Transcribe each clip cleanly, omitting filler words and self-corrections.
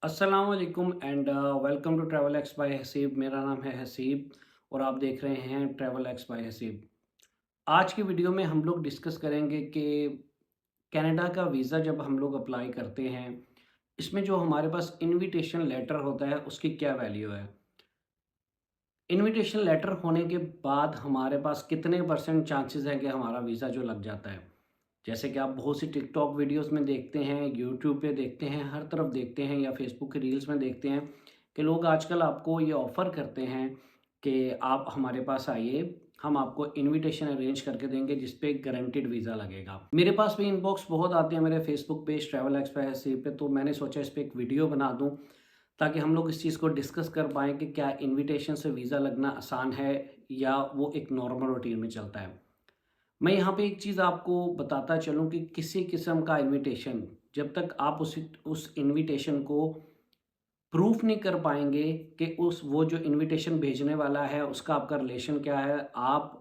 अस्सलाम वालेकुम and welcome to travel X by Haseeb. मेरा नाम है हसीब और आप देख रहे हैं ट्रैवल एक्स बाय हसीब। आज की वीडियो में हम लोग डिस्कस करेंगे कि कनाडा का वीज़ा जब हम लोग अप्लाई करते हैं, इसमें जो हमारे पास इनविटेशन लेटर होता है उसकी क्या वैल्यू है। इनविटेशन लेटर होने के बाद हमारे पास कितने परसेंट चांसेस हैं कि हमारा वीज़ा जो लग जाता है। जैसे कि आप बहुत सी टिकटॉक वीडियोस में देखते हैं, यूट्यूब पे देखते हैं, हर तरफ देखते हैं या फेसबुक की रील्स में देखते हैं कि लोग आजकल आपको ये ऑफ़र करते हैं कि आप हमारे पास आइए, हम आपको इनविटेशन अरेंज करके देंगे जिस पे गारंटीड वीज़ा लगेगा। मेरे पास भी इनबॉक्स बहुत आते हैं मेरे फेसबुक पेज ट्रैवल एक्सप्रेस पे, तो मैंने सोचा इस पे एक वीडियो बना दूँ ताकि हम लोग इस चीज़ को डिस्कस कर पाएँ कि क्या इनविटेशन से वीज़ा लगना आसान है या वो एक नॉर्मल रूटीन में चलता है। मैं यहाँ पे एक चीज़ आपको बताता चलूँ कि किसी किस्म का इनविटेशन जब तक आप उस इनविटेशन को प्रूफ नहीं कर पाएँगे कि उस वो जो इनविटेशन भेजने वाला है उसका आपका रिलेशन क्या है, आप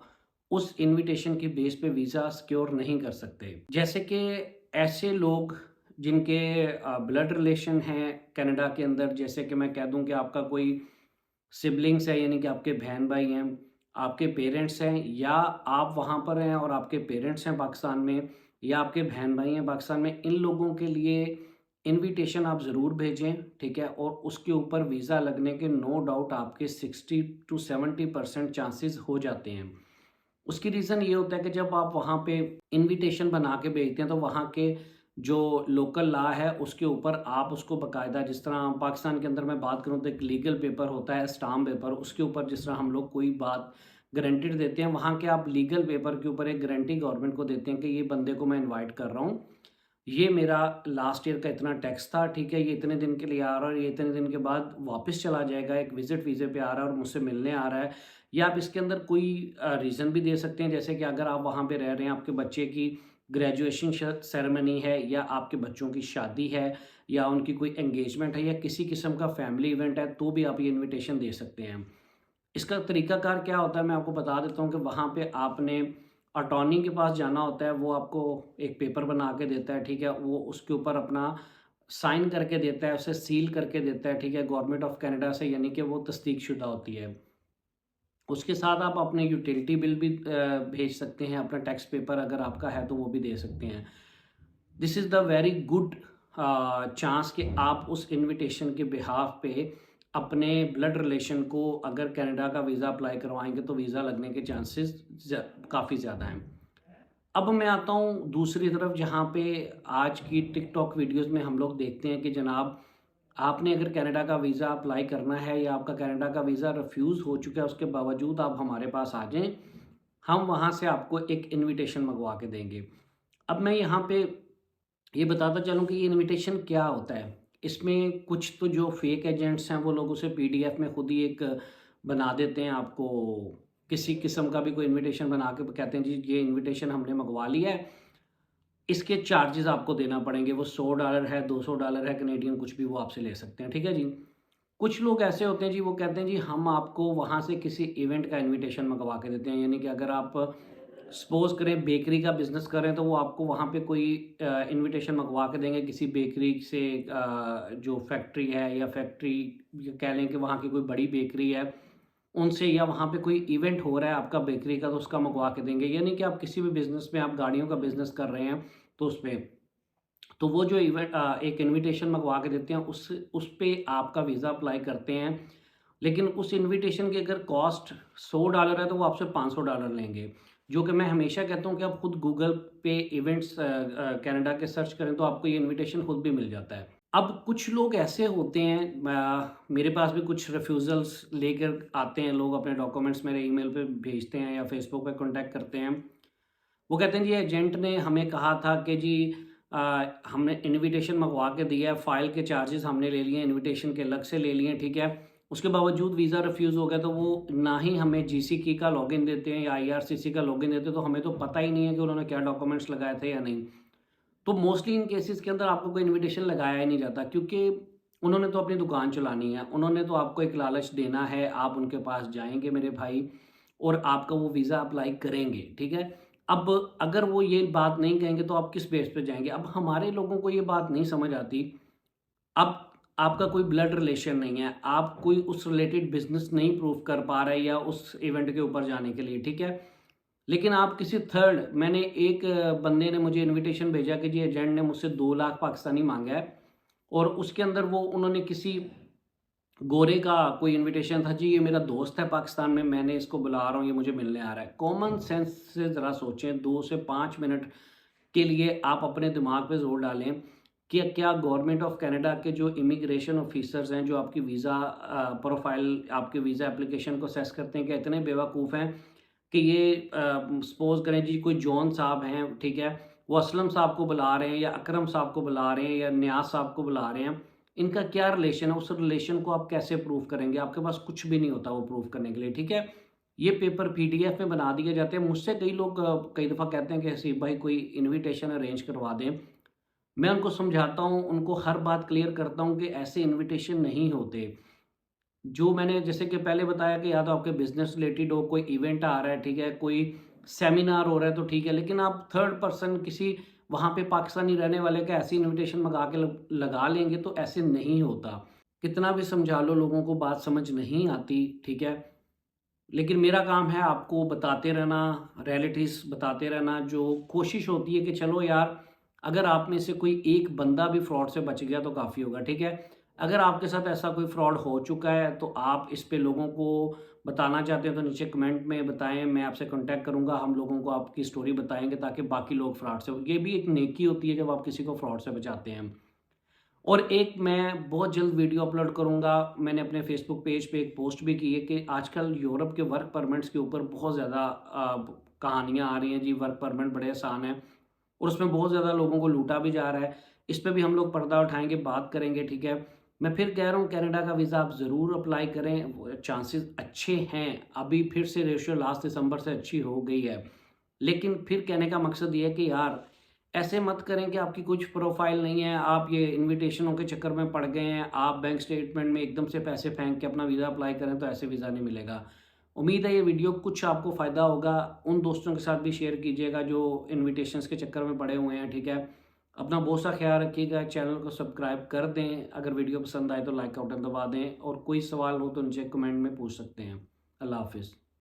उस इनविटेशन की बेस पे वीज़ा सिक्योर नहीं कर सकते। जैसे कि ऐसे लोग जिनके ब्लड रिलेशन हैं कनाडा के अंदर, जैसे कि मैं कह दूँ कि आपका कोई सिबलिंग्स है यानी कि आपके बहन-भाई हैं, आपके पेरेंट्स हैं या आप वहाँ पर हैं और आपके पेरेंट्स हैं पाकिस्तान में या आपके बहन-भाई हैं पाकिस्तान में, इन लोगों के लिए इनविटेशन आप ज़रूर भेजें, ठीक है? और उसके ऊपर वीज़ा लगने के नो डाउट आपके 60 टू 70% चांसेस हो जाते हैं। उसकी रीज़न ये होता है कि जब आप वहाँ पे इनविटेशन बना के भेजते हैं तो वहाँ के जो लोकल लॉ है उसके ऊपर आप उसको बाकायदा, जिस तरह पाकिस्तान के अंदर मैं बात करूँ तो एक लीगल पेपर होता है स्टाम्प पेपर, उसके ऊपर जिस तरह हम लोग कोई बात गारंटीड देते हैं, वहाँ के आप लीगल पेपर के ऊपर एक गारंटी गवर्नमेंट को देते हैं कि ये बंदे को मैं इनवाइट कर रहा हूँ, ये मेरा लास्ट ईयर का इतना टैक्स था, ठीक है, ये इतने दिन के लिए आ रहा है और ये इतने दिन के बाद वापस चला जाएगा, एक विजिट वीज़े पे आ रहा है और मुझसे मिलने आ रहा है। या आप इसके अंदर कोई रीज़न भी दे सकते हैं, जैसे कि अगर आप वहाँ पे रह रहे हैं, आपके बच्चे की ग्रेजुएशन सेरेमनी है या आपके बच्चों की शादी है या उनकी कोई एंगेजमेंट है या किसी किस्म का फैमिली इवेंट है, तो भी आप ये इनविटेशन दे सकते हैं। इसका तरीकाकार क्या होता है मैं आपको बता देता हूँ कि वहाँ पे आपने अटॉर्नी के पास जाना होता है, वो आपको एक पेपर बना के देता है, ठीक है? वो उसके ऊपर अपना साइन करके देता है, उसे सील करके देता है, ठीक है? गवर्नमेंट ऑफ कनाडा से, यानी कि वो तस्दीकशुदा होती है। उसके साथ आप अपने यूटिलिटी बिल भी भेज सकते हैं, अपना टैक्स पेपर अगर आपका है तो वो भी दे सकते हैं। This is the very good chance कि आप उस इनविटेशन के बिहाफ पे अपने ब्लड रिलेशन को अगर कनाडा का वीज़ा अप्लाई करवाएँगे तो वीज़ा लगने के चांसेस काफ़ी ज़्यादा हैं। अब मैं आता हूँ दूसरी तरफ, जहाँ पे आज की टिकटॉक वीडियोज़ में हम लोग देखते हैं कि जनाब, आपने अगर कनाडा का वीज़ा अप्लाई करना है या आपका कनाडा का वीज़ा रिफ्यूज़ हो चुका है, उसके बावजूद आप हमारे पास आ जाएँ, हम वहाँ से आपको एक इनविटेशन मँगवा के देंगे। अब मैं यहाँ पे ये बताता चलूँ कि ये इनविटेशन क्या होता है। इसमें कुछ तो जो फेक एजेंट्स हैं वो लोग उसे पीडीएफ में खुद ही एक बना देते हैं, आपको किसी किस्म का भी कोई इनविटेशन बना के कहते हैं जी ये इनविटेशन हमने मँगवा लिया है, इसके चार्जेज़ आपको देना पड़ेंगे। वो $100 है, $200 है कनेडियन, कुछ भी वो आपसे ले सकते हैं, ठीक है जी। कुछ लोग ऐसे होते हैं जी, वो कहते हैं जी हम आपको वहाँ से किसी इवेंट का इनविटेशन मँगवा के देते हैं। यानी कि अगर आप सपोज़ करें बेकरी का बिज़नेस कर रहे हैं तो वो आपको वहाँ पे कोई इनविटेशन मँगवा के देंगे किसी बेकरी से, जो फैक्ट्री है या फैक्ट्री, या कह लें कि वहाँ की कोई बड़ी बेकरी है, उनसे, या वहाँ पे कोई इवेंट हो रहा है आपका बेकरी का तो उसका मँगवा के देंगे। यानी कि आप किसी भी बिज़नेस में, आप गाड़ियों का बिज़नेस कर रहे हैं तो उसपे, तो वो जो एक इनविटेशन मँगवा के देते हैं, उस पे आपका वीज़ा अप्लाई करते हैं। लेकिन उस इनविटेशन की अगर कॉस्ट $100 है तो वो आपसे $500 लेंगे। जो कि मैं हमेशा कहता हूँ कि आप खुद गूगल पे इवेंट्स कनाडा के सर्च करें तो आपको ये इनविटेशन खुद भी मिल जाता है। अब कुछ लोग ऐसे होते हैं, मेरे पास भी कुछ रिफ्यूज़ल्स लेकर आते हैं लोग, अपने डॉक्यूमेंट्स मेरे ईमेल पे भेजते हैं या फ़ेसबुक पे कॉन्टैक्ट करते हैं। वो कहते हैं जी एजेंट ने हमें कहा था कि जी हमने इनविटेशन मंगवा के दिया है, फ़ाइल के चार्जेस हमने ले लिए हैं, इनविटेशन के अलग से ले लिए हैं, ठीक है। उसके बावजूद वीज़ा रिफ्यूज़ हो गया तो वो ना ही हमें जीसी की का लॉगिन देते हैं या आईआरसीसी का लॉगिन देते हैं, तो हमें तो पता ही नहीं है कि उन्होंने क्या डॉक्यूमेंट्स लगाए थे या नहीं। तो मोस्टली इन केसेस के अंदर आपको कोई इनविटेशन लगाया ही नहीं जाता, क्योंकि उन्होंने तो अपनी दुकान चलानी है, उन्होंने तो आपको एक लालच देना है, आप उनके पास जाएँगे मेरे भाई और आपका वो वीज़ा अप्लाई करेंगे, ठीक है? अब अगर वो ये बात नहीं कहेंगे तो आप किस बेस पे जाएँगे? अब हमारे लोगों को ये बात नहीं समझ आती। अब आपका कोई ब्लड रिलेशन नहीं है, आप कोई उस रिलेटेड बिज़नेस नहीं प्रूव कर पा रहे या उस इवेंट के ऊपर जाने के लिए, ठीक है? लेकिन आप किसी थर्ड मैंने एक बंदे ने मुझे इन्विटेशन भेजा कि जी एजेंट ने मुझसे 2 लाख पाकिस्तानी माँगा है और उसके अंदर वो उन्होंने किसी गोरे का कोई इन्विटेशन था, जी ये मेरा दोस्त है पाकिस्तान में, मैंने इसको बुला रहा हूँ, ये मुझे मिलने आ रहा है। कॉमन सेंस से ज़रा सोचें, 2 से 5 मिनट के लिए आप अपने दिमाग पे ज़ोर डालें कि क्या गवर्नमेंट ऑफ कनाडा के जो इमिग्रेशन ऑफिसर्स हैं, जो आपकी वीज़ा प्रोफाइल, आपके वीज़ा एप्लीकेशन को असेस करते हैं, क्या इतने बेवकूफ़ हैं कि ये सपोज़ करें जी कोई जॉन साहब हैं, ठीक है? वो असलम साहब को बुला रहे हैं या अकरम साहब को बुला रहे हैं या नियाज़ साहब को बुला रहे हैं। इनका क्या रिलेशन है? उस रिलेशन को आप कैसे प्रूव करेंगे? आपके पास कुछ भी नहीं होता वो प्रूव करने के लिए, ठीक है? ये पेपर पीडीएफ में बना दिए जाते हैं। मुझसे कई लोग कई दफ़ा कहते हैं कि हसीब भाई कोई इन्विटेशन अरेंज करवा दें। मैं उनको समझाता हूँ, उनको हर बात क्लियर करता हूँ कि ऐसे इन्विटेशन नहीं होते। जो मैंने जैसे कि पहले बताया कि या तो आपके बिज़नेस रिलेटेड हो, कोई इवेंट आ रहा है, ठीक है? कोई सेमिनार हो रहा है तो ठीक है, लेकिन आप थर्ड पर्सन किसी वहाँ पे पाकिस्तानी रहने वाले का ऐसी इन्विटेशन मँगा के लगा लेंगे तो ऐसे नहीं होता। कितना भी समझा लो लोगों को बात समझ नहीं आती, ठीक है? लेकिन मेरा काम है आपको बताते रहना, रियलिटीज़ बताते रहना, जो कोशिश होती है कि चलो यार, अगर आप में से कोई एक बंदा भी फ्रॉड से बच गया तो काफ़ी होगा, ठीक है? अगर आपके साथ ऐसा कोई फ्रॉड हो चुका है तो आप इस पे लोगों को बताना चाहते हैं तो नीचे कमेंट में बताएँ, मैं आपसे कॉन्टैक्ट करूँगा, हम लोगों को आपकी स्टोरी बताएँगे ताकि बाकी लोग फ्रॉड से, ये भी एक नेकी होती है जब आप किसी को फ्रॉड से बचाते हैं। और एक मैं बहुत जल्द वीडियो अपलोड करूँगा, मैंने अपने फेसबुक पेज पे एक पोस्ट भी की है कि आजकल यूरोप के वर्क परमिट्स के ऊपर बहुत ज़्यादा कहानियाँ आ रही हैं जी, वर्क परमिट बड़े आसान हैं और उसमें बहुत ज़्यादा लोगों को लूटा भी जा रहा है। इस पे भी हम लोग पर्दा उठाएँगे, बात करेंगे, ठीक है? मैं फिर कह रहा हूँ कनाडा का वीज़ा आप ज़रूर अप्लाई करें, चांसेस अच्छे हैं, अभी फिर से रेशियो लास्ट दिसंबर से अच्छी हो गई है। लेकिन फिर कहने का मकसद ये है कि यार ऐसे मत करें कि आपकी कुछ प्रोफाइल नहीं है, आप ये इन्विटेशनों के चक्कर में पड़ गए हैं, आप बैंक स्टेटमेंट में एकदम से पैसे फेंक के अपना वीज़ा अप्लाई करें तो ऐसे वीज़ा नहीं मिलेगा। उम्मीद है ये वीडियो कुछ आपको फ़ायदा होगा, उन दोस्तों के साथ भी शेयर कीजिएगा जो इन्विटेशंस के चक्कर में पड़े हुए हैं, ठीक है? अपना बहुत सा ख्याल रखिएगा, चैनल को सब्सक्राइब कर दें, अगर वीडियो पसंद आए तो लाइक का बटन दबा दें और कोई सवाल हो तो नीचे कमेंट में पूछ सकते हैं। अल्लाह हाफ़िज़।